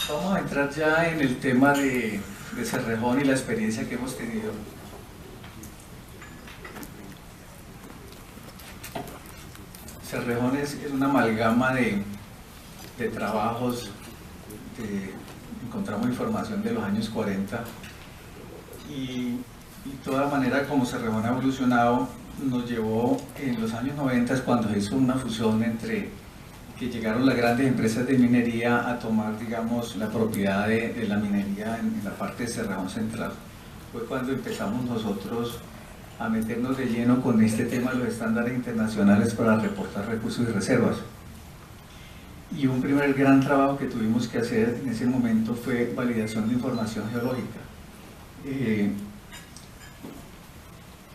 Vamos a entrar ya en el tema de Cerrejón y la experiencia que hemos tenido. Cerrejón es una amalgama de trabajos, encontramos información de los años 40 y toda manera como Cerrejón ha evolucionado nos llevó en los años 90 cuando se hizo una fusión entre que llegaron las grandes empresas de minería a tomar, digamos, la propiedad de la minería en la parte de Cerrejón Central. Fue cuando empezamos nosotros a meternos de lleno con este tema de los estándares internacionales para reportar recursos y reservas. Y un primer gran trabajo que tuvimos que hacer en ese momento fue validación de información geológica.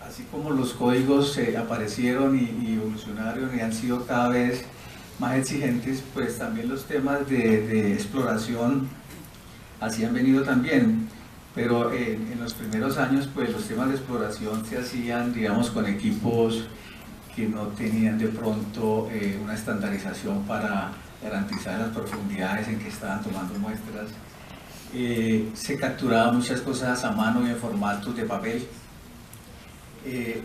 Así como los códigos aparecieron y evolucionaron y han sido cada vez más exigentes, pues también los temas de exploración así han venido también, pero en los primeros años pues los temas de exploración se hacían, digamos, con equipos que no tenían de pronto una estandarización para garantizar las profundidades en que estaban tomando muestras. Se capturaban muchas cosas a mano y en formatos de papel.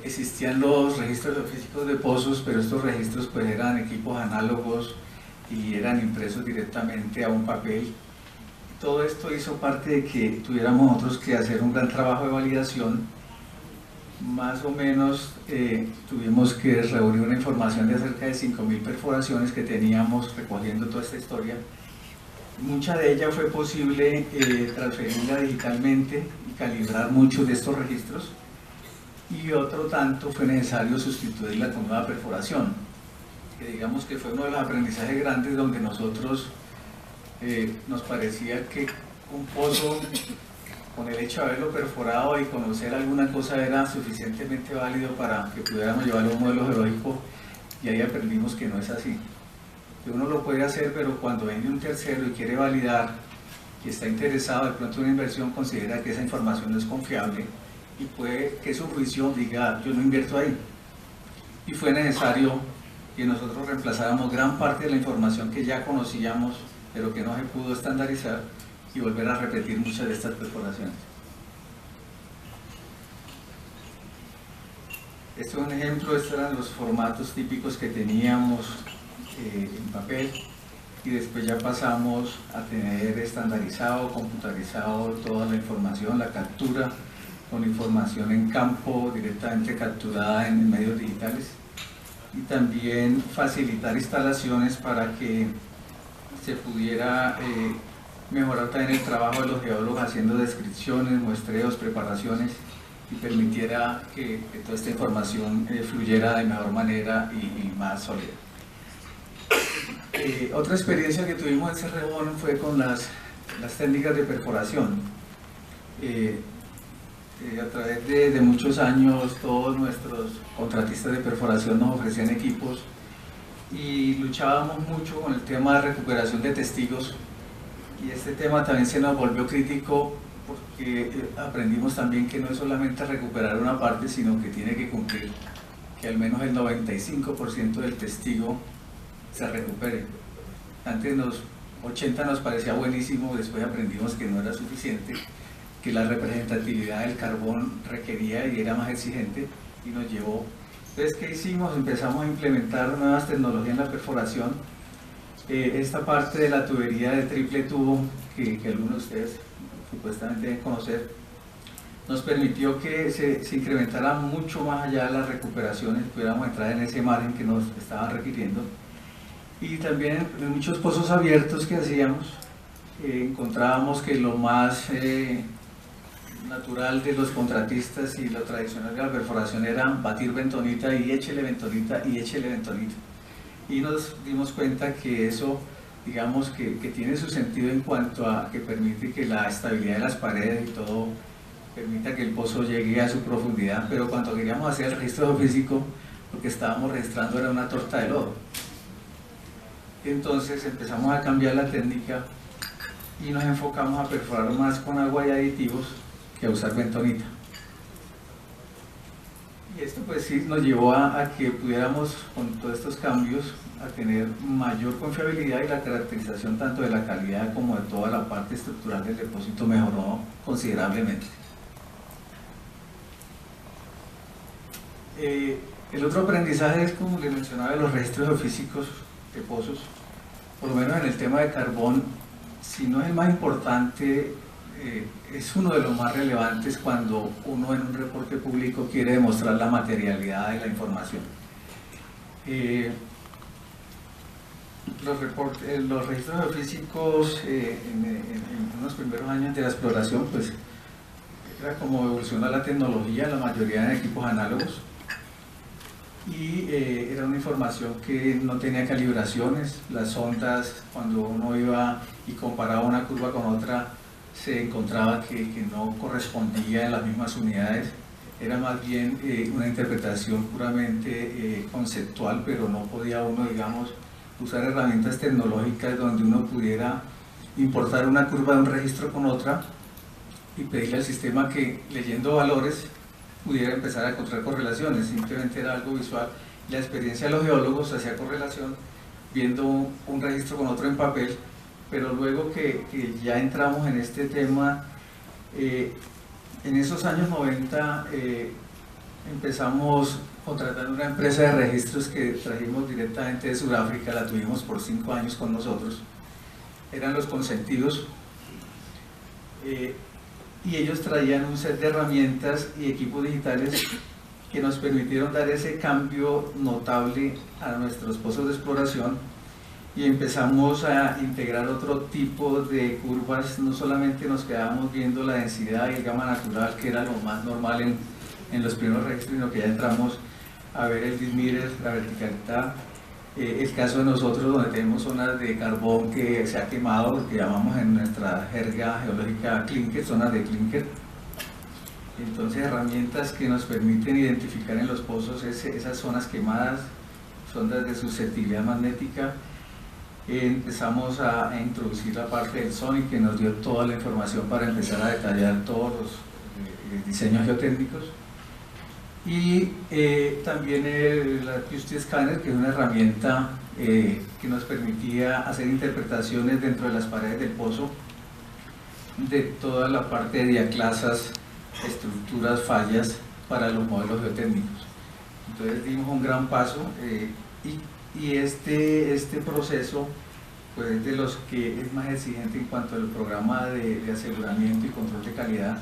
Existían los registros físicos de pozos, pero estos registros pues eran equipos análogos y eran impresos directamente a un papel. Todo esto hizo parte de que tuviéramos nosotros que hacer un gran trabajo de validación. Más o menos tuvimos que reunir una información de cerca de 5.000 perforaciones que teníamos recogiendo toda esta historia. Mucha de ella fue posible transferirla digitalmente y calibrar muchos de estos registros, y otro tanto fue necesario sustituirla con nueva perforación, que digamos que fue uno de los aprendizajes grandes donde nosotros nos parecía que un pozo, con el hecho de haberlo perforado y conocer alguna cosa, era suficientemente válido para que pudiéramos llevarlo a un modelo geológico, y ahí aprendimos que no es así. Que uno lo puede hacer, pero cuando viene un tercero y quiere validar, que está interesado, de pronto una inversión considera que esa información no es confiable y puede que su juicio diga yo no invierto ahí. Y fue necesario que nosotros reemplazáramos gran parte de la información que ya conocíamos, pero que no se pudo estandarizar, y volver a repetir muchas de estas perforaciones. Este es un ejemplo, estos eran los formatos típicos que teníamos en papel, y después ya pasamos a tener estandarizado, computarizado toda la información, la captura con información en campo directamente capturada en medios digitales, y también facilitar instalaciones para que se pudiera mejorar también el trabajo de los geólogos haciendo descripciones, muestreos, preparaciones, y permitiera que toda esta información fluyera de mejor manera y más sólida. Otra experiencia que tuvimos en Cerrejón fue con las técnicas de perforación. A través de muchos años todos nuestros contratistas de perforación nos ofrecían equipos y luchábamos mucho con el tema de recuperación de testigos, y este tema también se nos volvió crítico porque aprendimos también que no es solamente recuperar una parte, sino que tiene que cumplir que al menos el 95% del testigo se recupere. Antes los 80 nos parecía buenísimo, después aprendimos que no era suficiente, que la representatividad del carbón requería y era más exigente, y nos llevó. Entonces, ¿qué hicimos? Empezamos a implementar nuevas tecnologías en la perforación. Esta parte de la tubería de triple tubo, que algunos de ustedes supuestamente deben conocer, nos permitió que se incrementara mucho más allá de las recuperaciones, pudiéramos entrar en ese margen que nos estaban requiriendo. Y también en muchos pozos abiertos que hacíamos, encontrábamos que lo más natural de los contratistas y lo tradicional de la perforación era batir bentonita y échele bentonita y échele bentonita. Y nos dimos cuenta que eso, digamos, que tiene su sentido en cuanto a que permite que la estabilidad de las paredes y todo permita que el pozo llegue a su profundidad, pero cuando queríamos hacer el registro físico, lo que estábamos registrando era una torta de lodo. Entonces empezamos a cambiar la técnica y nos enfocamos a perforar más con agua y aditivos que a usar bentonita. Y esto pues sí nos llevó a que pudiéramos con todos estos cambios a tener mayor confiabilidad, y la caracterización tanto de la calidad como de toda la parte estructural del depósito mejoró considerablemente. El otro aprendizaje es, como les mencionaba, de los registros físicos de pozos. Por lo menos en el tema de carbón, si no es el más importante, es uno de los más relevantes cuando uno en un reporte público quiere demostrar la materialidad de la información. Los registros físicos en los primeros años de la exploración, pues era como evoluciona la tecnología, la mayoría de equipos análogos, y era una información que no tenía calibraciones. Las ondas, cuando uno iba y comparaba una curva con otra, se encontraba que no correspondía en las mismas unidades. Era más bien una interpretación puramente conceptual, pero no podía uno, digamos, usar herramientas tecnológicas donde uno pudiera importar una curva de un registro con otra y pedirle al sistema que, leyendo valores, pudiera empezar a encontrar correlaciones. Simplemente era algo visual. La experiencia de los geólogos hacía correlación viendo un registro con otro en papel, pero luego que ya entramos en este tema, en esos años 90 empezamos contratando una empresa de registros que trajimos directamente de Sudáfrica, la tuvimos por 5 años con nosotros, eran los consentidos, y ellos traían un set de herramientas y equipos digitales que nos permitieron dar ese cambio notable a nuestros pozos de exploración, y empezamos a integrar otro tipo de curvas. No solamente nos quedábamos viendo la densidad y el gamma natural, que era lo más normal en los primeros registros, sino que ya entramos a ver el dismirer, la verticalidad. El caso de nosotros, donde tenemos zonas de carbón que se ha quemado, lo que llamamos en nuestra jerga geológica clinker, zonas de clinker. Entonces, herramientas que nos permiten identificar en los pozos esas zonas quemadas, zonas de susceptibilidad magnética. Empezamos a introducir la parte del Sonic, que nos dio toda la información para empezar a detallar todos los diseños geotécnicos. Y también el Acoustic Scanner, que es una herramienta que nos permitía hacer interpretaciones dentro de las paredes del pozo de toda la parte de diaclasas, estructuras, fallas para los modelos geotécnicos. Entonces dimos un gran paso, y este proceso pues, es de los que es más exigente en cuanto al programa de aseguramiento y control de calidad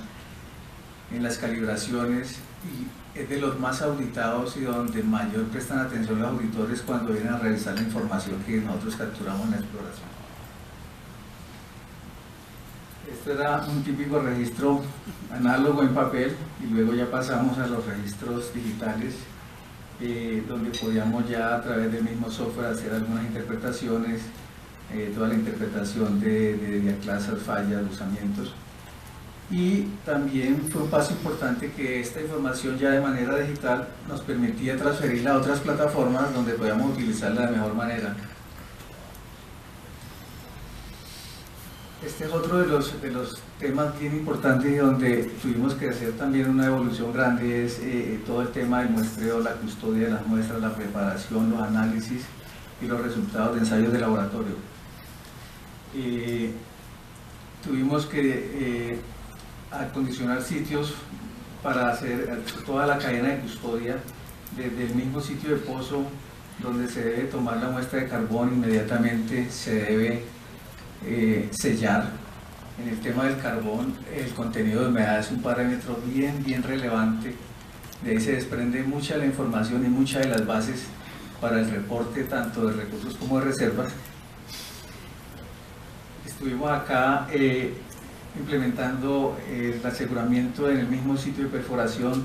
en las calibraciones, y es de los más auditados y donde mayor prestan atención los auditores cuando vienen a revisar la información que nosotros capturamos en la exploración. Esto era un típico registro análogo en papel, y luego ya pasamos a los registros digitales, donde podíamos ya a través del mismo software hacer algunas interpretaciones, toda la interpretación de diaclasas, fallas, luzamientos. Y también fue un paso importante que esta información ya de manera digital nos permitía transferirla a otras plataformas donde podíamos utilizarla de mejor manera. Este es otro de los temas bien importantes y donde tuvimos que hacer también una evolución grande, es todo el tema del muestreo, la custodia de las muestras, la preparación, los análisis y los resultados de ensayos de laboratorio. Tuvimos que acondicionar sitios para hacer toda la cadena de custodia, desde el mismo sitio de pozo donde se debe tomar la muestra de carbón, inmediatamente se debe sellar. En el tema del carbón, el contenido de humedad es un parámetro bien relevante. De ahí se desprende mucha de la información y muchas de las bases para el reporte tanto de recursos como de reservas. Estuvimos acá implementando el aseguramiento en el mismo sitio de perforación.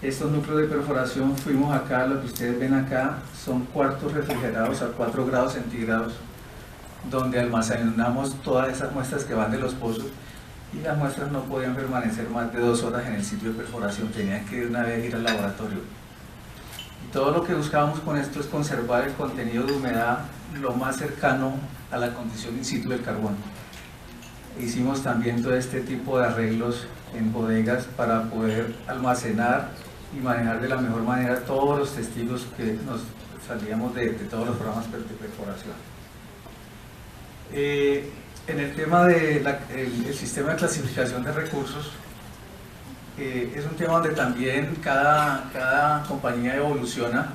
Estos núcleos de perforación, fuimos acá, lo que ustedes ven acá son cuartos refrigerados a 4 grados centígrados, donde almacenamos todas esas muestras que van de los pozos, y las muestras no podían permanecer más de 2 horas en el sitio de perforación, tenían que de una vez ir al laboratorio. Y todo lo que buscábamos con esto es conservar el contenido de humedad lo más cercano a la condición in situ del carbón. Hicimos también todo este tipo de arreglos en bodegas para poder almacenar y manejar de la mejor manera todos los testigos que nos salíamos de todos los programas de perforación. En el tema del sistema de clasificación de recursos, es un tema donde también cada compañía evoluciona,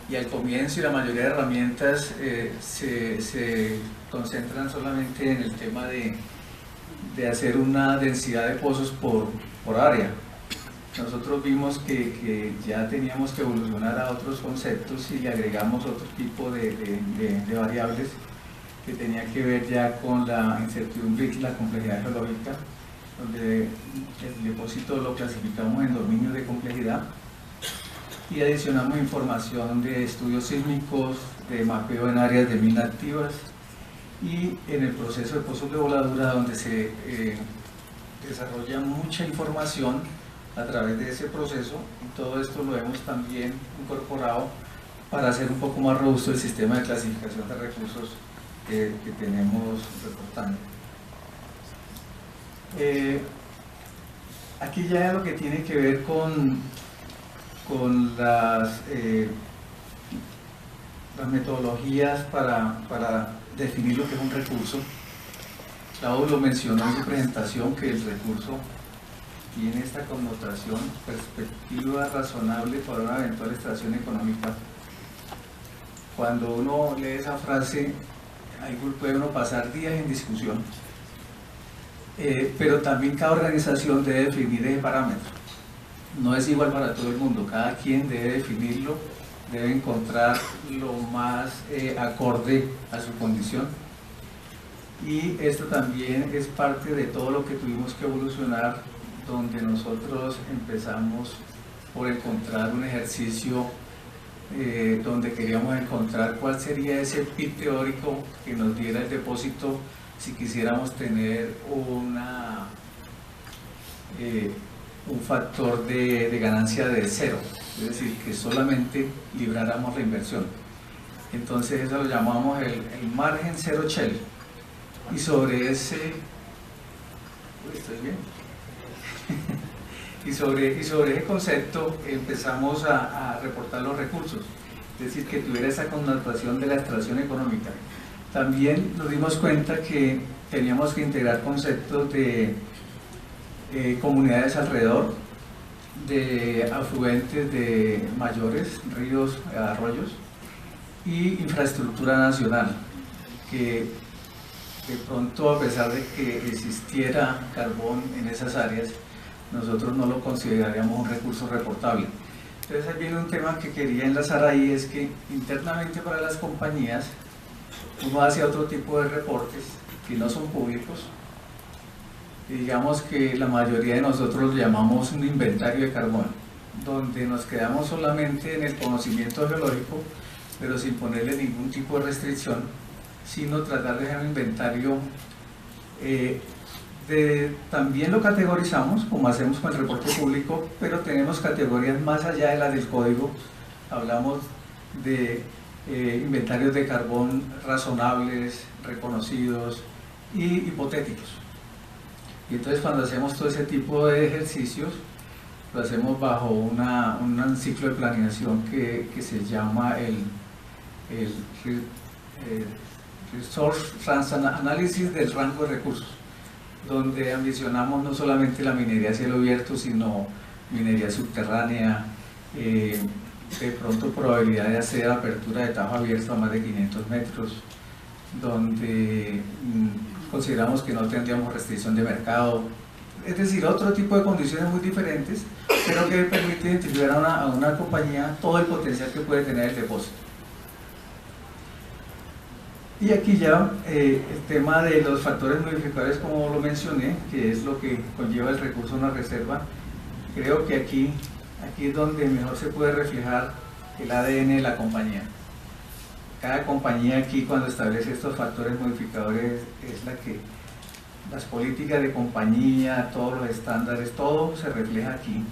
y al comienzo y la mayoría de herramientas se concentran solamente en el tema de hacer una densidad de pozos por área. Nosotros vimos que ya teníamos que evolucionar a otros conceptos y le agregamos otro tipo de variables que tenía que ver ya con la incertidumbre y la complejidad geológica, donde el depósito lo clasificamos en dominios de complejidad y adicionamos información de estudios sísmicos, de mapeo en áreas de mina activas y en el proceso de pozos de voladura, donde se desarrolla mucha información a través de ese proceso, y todo esto lo hemos también incorporado para hacer un poco más robusto el sistema de clasificación de recursos que tenemos reportando. Aquí ya lo que tiene que ver con las metodologías para definir lo que es un recurso. Claudio lo mencionó en su presentación, que el recurso tiene esta connotación: perspectiva razonable para una eventual extracción económica. Cuando uno lee esa frase, ahí puede uno pasar días en discusión, pero también cada organización debe definir ese parámetro. No es igual para todo el mundo, cada quien debe definirlo, debe encontrar lo más acorde a su condición, y esto también es parte de todo lo que tuvimos que evolucionar, donde nosotros empezamos por encontrar un ejercicio donde queríamos encontrar cuál sería ese PIB teórico que nos diera el depósito si quisiéramos tener un factor de ganancia de cero, es decir, que solamente libráramos la inversión. Entonces eso lo llamamos el margen cero Shell, y sobre ese... ¿Estoy bien? y sobre ese concepto empezamos a reportar los recursos, es decir, que tuviera esa connotación de la extracción económica. También nos dimos cuenta que teníamos que integrar conceptos de comunidades alrededor, de afluentes de mayores, ríos, arroyos, y infraestructura nacional, que de pronto, a pesar de que existiera carbón en esas áreas, nosotros no lo consideraríamos un recurso reportable. Entonces ahí viene un tema que quería enlazar ahí, es que internamente para las compañías uno hace otro tipo de reportes que no son públicos, y digamos que la mayoría de nosotros lo llamamos un inventario de carbón, donde nos quedamos solamente en el conocimiento geológico, pero sin ponerle ningún tipo de restricción, sino tratar de hacer un inventario. También lo categorizamos como hacemos con el reporte público, pero tenemos categorías más allá de las del código. Hablamos de inventarios de carbón razonables, reconocidos y hipotéticos. Y entonces cuando hacemos todo ese tipo de ejercicios, lo hacemos bajo un ciclo de planeación que se llama el Resource Análisis del rango de recursos, donde ambicionamos no solamente la minería a cielo abierto, sino minería subterránea, de pronto probabilidad de hacer apertura de tajo abierto a más de 500 metros, donde consideramos que no tendríamos restricción de mercado, es decir, otro tipo de condiciones muy diferentes, pero que permite identificar a una compañía todo el potencial que puede tener el depósito. Y aquí ya el tema de los factores modificadores, como lo mencioné, que es lo que conlleva el recurso a una reserva. Creo que aquí es donde mejor se puede reflejar el ADN de la compañía. Cada compañía aquí, cuando establece estos factores modificadores, es la que las políticas de compañía, todos los estándares, todo se refleja aquí.